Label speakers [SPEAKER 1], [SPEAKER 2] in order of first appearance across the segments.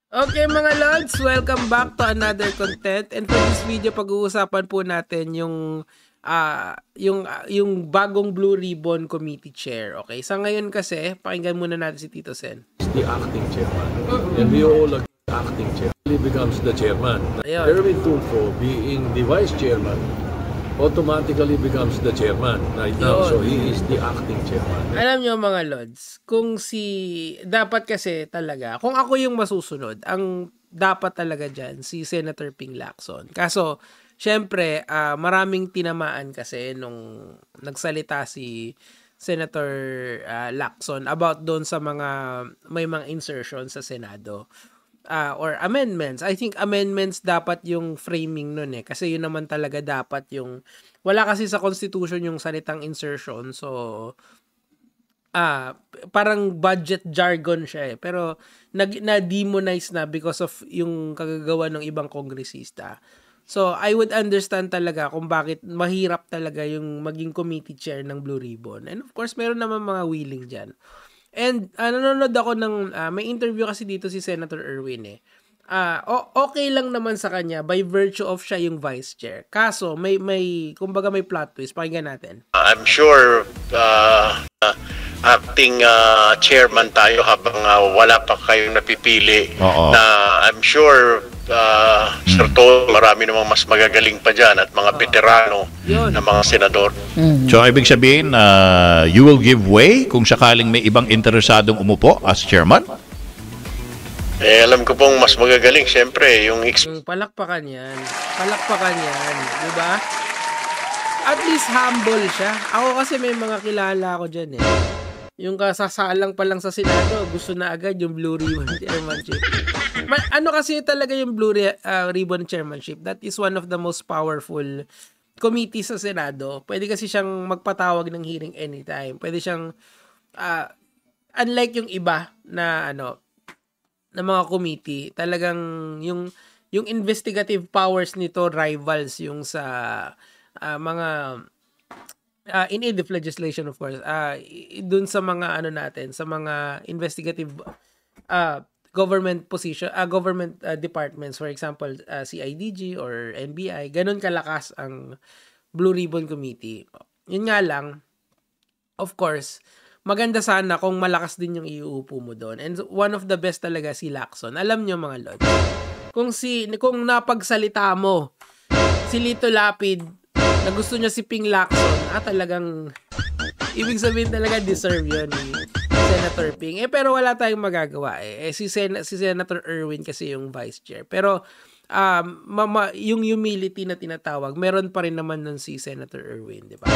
[SPEAKER 1] Okay mga lods, welcome back to another content. And for this video, pag-uusapan po natin yung bagong Blue Ribbon Committee Chair. Okay, sa ngayon kasi, pakinggan muna natin si Tito Sen.
[SPEAKER 2] The acting chairman. And we all agree the acting chairman. He becomes the chairman.
[SPEAKER 1] Ayun.
[SPEAKER 2] Erwin Tulfo, being the vice chairman, automatically becomes the chairman right now.
[SPEAKER 1] Yun.
[SPEAKER 2] So he is the acting chairman.
[SPEAKER 1] Alam nyo mga lods, dapat kasi talaga, kung ako yung masusunod, ang dapat talaga dyan, si Senator Ping Lacson. Kaso, syempre, maraming tinamaan kasi nung nagsalita si Senator Lacson about doon sa may mga insertion sa Senado. Or amendments. I think amendments dapat yung framing nun eh. Kasi yun naman talaga dapat yung... Wala kasi sa Constitution yung salitang insertion. So, parang budget jargon siya eh. Pero, na-demonize na because of yung kagagawa ng ibang kongresista. So, I would understand talaga kung bakit mahirap talaga yung maging committee chair ng Blue Ribbon. And of course, meron naman mga willing dyan. And nanonood ako ng may interview kasi dito si Senator Erwin eh. Okay lang naman sa kanya by virtue of siya yung vice chair. Kaso may kumbaga may plot twist. Pakinggan natin.
[SPEAKER 3] I'm sure acting chairman tayo habang wala pa kayong napipili. Na I'm sure Sir Tol, marami namang mas magagaling pa dyan at mga veterano na mga senador.
[SPEAKER 4] So, ibig sabihin, you will give way kung sakaling may ibang interesadong umupo as chairman?
[SPEAKER 3] Alam ko pong mas magagaling, syempre, yung
[SPEAKER 1] Palakpakan yan. Di ba? At least humble siya. Ako kasi may mga kilala ko dyan eh. Yung kasasalang pa lang sa Senado, gusto na agad yung Blue Ribbon Chairmanship. Ano kasi talaga yung Blue Ribbon Chairmanship? That is one of the most powerful committees sa Senado. Pwede kasi siyang magpatawag ng hearing anytime. Pwede siyang, unlike yung iba na na mga committee, talagang yung investigative powers nito rivals yung sa mga in aid of legislation, of course, dun sa mga sa mga investigative government position, government departments, for example, CIDG or NBI, ganun kalakas ang Blue Ribbon Committee. Yun nga lang, of course, maganda sana kung malakas din yung iuupo mo doon. And one of the best talaga si Lacson. Alam nyo mga lord, kung napagsalita mo si Lito Lapid na gusto niya si Ping Lacson, talagang ibig sabihin talaga deserve yun ni Senator Ping. Pero wala tayong magagawa eh. Si Senator Erwin kasi yung vice chair. Pero yung humility na tinatawag, meron pa rin naman nun si Senator Erwin, di ba?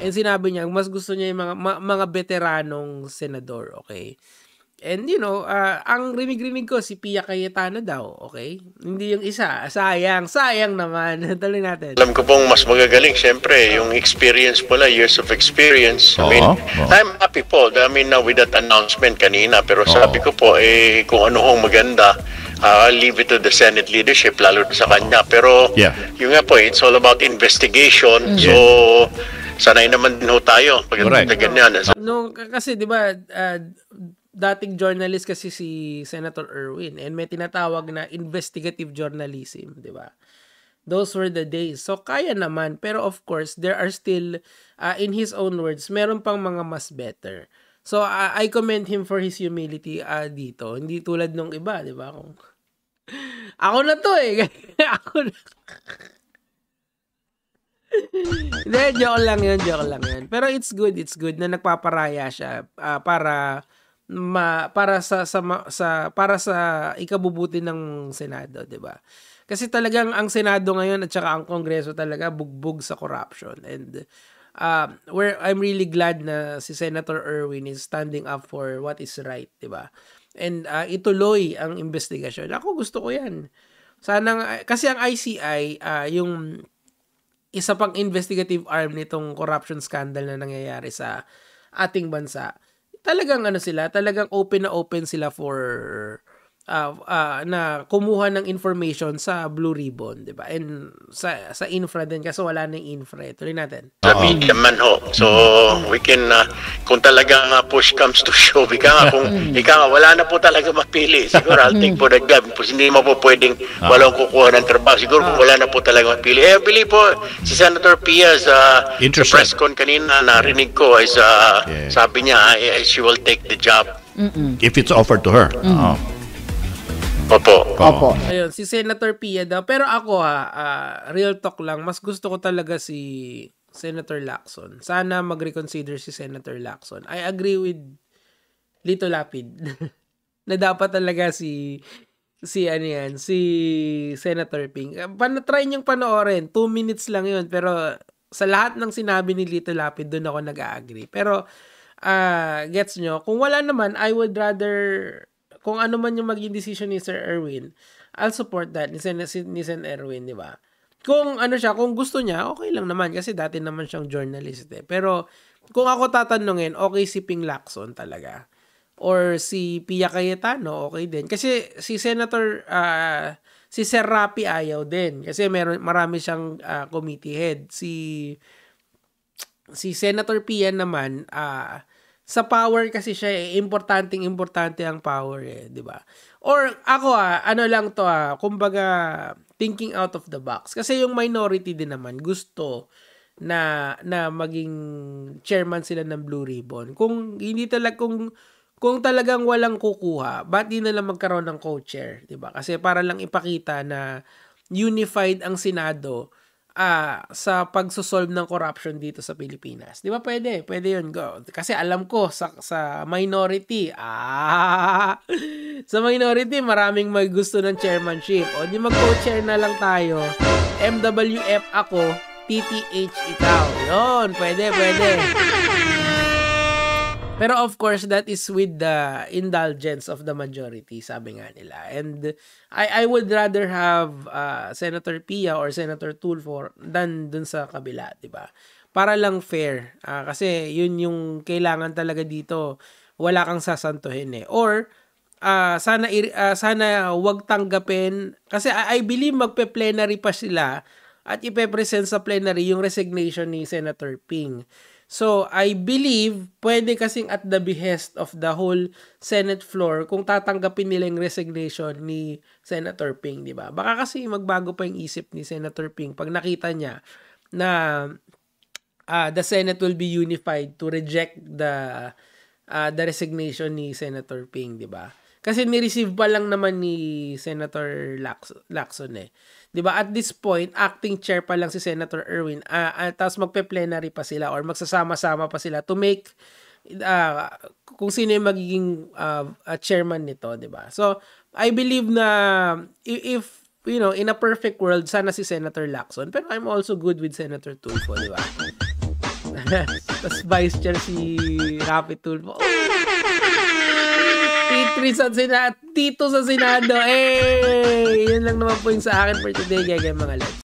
[SPEAKER 1] And sinabi niya, mas gusto niya yung mga veteranong senador, okay? And ang rinig-rinig ko, si Pia Cayetano daw, okay? Hindi yung isa. Sayang naman. Tuloy natin.
[SPEAKER 3] Alam ko pong mas magagaling, syempre, yung experience pala, years of experience. I mean, I'm happy po. With that announcement kanina, pero sabi ko po, kung ano hong maganda, I'll leave it to the Senate leadership, lalo sa kanya. Pero, yung nga po, it's all about investigation. So, sanay naman din ho tayo pag ganyan.
[SPEAKER 1] No, kasi di ba, dating journalist kasi si Senator Erwin and may tinatawag na investigative journalism, di ba? Those were the days. So, kaya naman. Pero of course, there are still, in his own words, meron pang mga mas better. So, I commend him for his humility dito. Hindi tulad nung iba, di ba? Ako na to eh. Ako na. Hindi, joke lang yun. Pero it's good na nagpaparaya siya para sa ikabubuti ng Senado, 'di ba? Kasi talagang ang Senado ngayon at saka ang Kongreso talaga bugbog sa corruption. And where I'm really glad na si Senator Erwin is standing up for what is right, 'di ba? And ituloy ang investigasyon. Ako gusto ko 'yan. Sana kasi ang ICI yung isa pang investigative arm nitong corruption scandal na nangyayari sa ating bansa. Talagang talagang open sila for na kumuha ng information sa Blue Ribbon, 'di ba? And sa infra din kasi wala nang infra. Tuloy natin.
[SPEAKER 3] Sa media man ho. So, we can, kung talagang push comes to shove, kung wala na po talaga mapili, siguro I'll take po that job. Hindi mo po pwedeng walang kukuha ng trabaho. Siguro kung wala na po talaga mapili. I believe po, si Senator Pia sa press con kanina, narinig ko, is, sabi niya, she will take the job.
[SPEAKER 4] If it's offered to her.
[SPEAKER 3] Opo.
[SPEAKER 1] Ayun, si Senator Pia daw. Pero ako real talk lang, mas gusto ko talaga si Senator Lacson. Sana mag-reconsider si Senator Lacson. I agree with Lito Lapid na dapat talaga si Senator Ping. Try niyong panoorin. 2 minutes lang yun. Pero sa lahat ng sinabi ni Lito Lapid, doon ako nag-agree. Pero gets nyo, kung wala naman, I would rather, kung ano man yung maging decision ni Sir Erwin, I'll support that ni Sen Erwin, di ba? Kung kung gusto niya, okay lang naman kasi dati naman siyang journalist eh. Pero kung ako tatanungin, okay si Ping Lacson talaga. Or si Pia Cayetano, okay din. Kasi si Senator, si Sir Rapi ayaw din. Kasi marami siyang committee head. Si Senator Pia naman, sa power kasi siya importante ang power di ba? Or ako lang to kumbaga thinking out of the box. Kasi yung minority din naman gusto na maging chairman sila ng Blue Ribbon. Kung talagang walang kukuha, ba't di na lang magkaroon ng co-chair, di ba? Kasi para lang ipakita na unified ang Senado sa pagsosolve ng corruption dito sa Pilipinas. Di ba pwede? Pwede yun. Go. Kasi alam ko, sa minority, sa minority, maraming may gusto ng chairmanship. O di mag-co-chair na lang tayo. MWF ako, TTH ikaw. Yun, pwede. Pero of course, that is with the indulgence of the majority, sabi nga nila. And I would rather have Senator Pia or Senator Tulfo than dun sa kabila, di ba? Para lang fair. Kasi yun yung kailangan talaga dito. Wala kang sasantuhin eh. Or sana wag tanggapin. Kasi I believe magpe-plenary pa sila at ipe-present sa plenary yung resignation ni Senator Ping. So, I believe, pwede kasing at the behest of the whole Senate floor kung tatanggapin nila yung resignation ni Senator Ping, di ba? Baka kasi magbago pa yung isip ni Senator Ping pag nakita niya na the Senate will be unified to reject the resignation ni Senator Ping, di ba? Kasi ni-receive pa lang naman ni Senator Lacson eh. 'Di ba? At this point, acting chair pa lang si Senator Erwin. Tapos magpe-plenary pa sila or magsasama-sama pa sila to make kung sino yung magiging chairman nito, 'di ba? So, I believe na if in a perfect world, sana si Senator Lacson. Pero I'm also good with Senator Tulfo, 'di ba? Tapos vice chair si Rapi Tulfo. Tito sa Senado. Yun lang naman po yung sa akin for today, mga lads.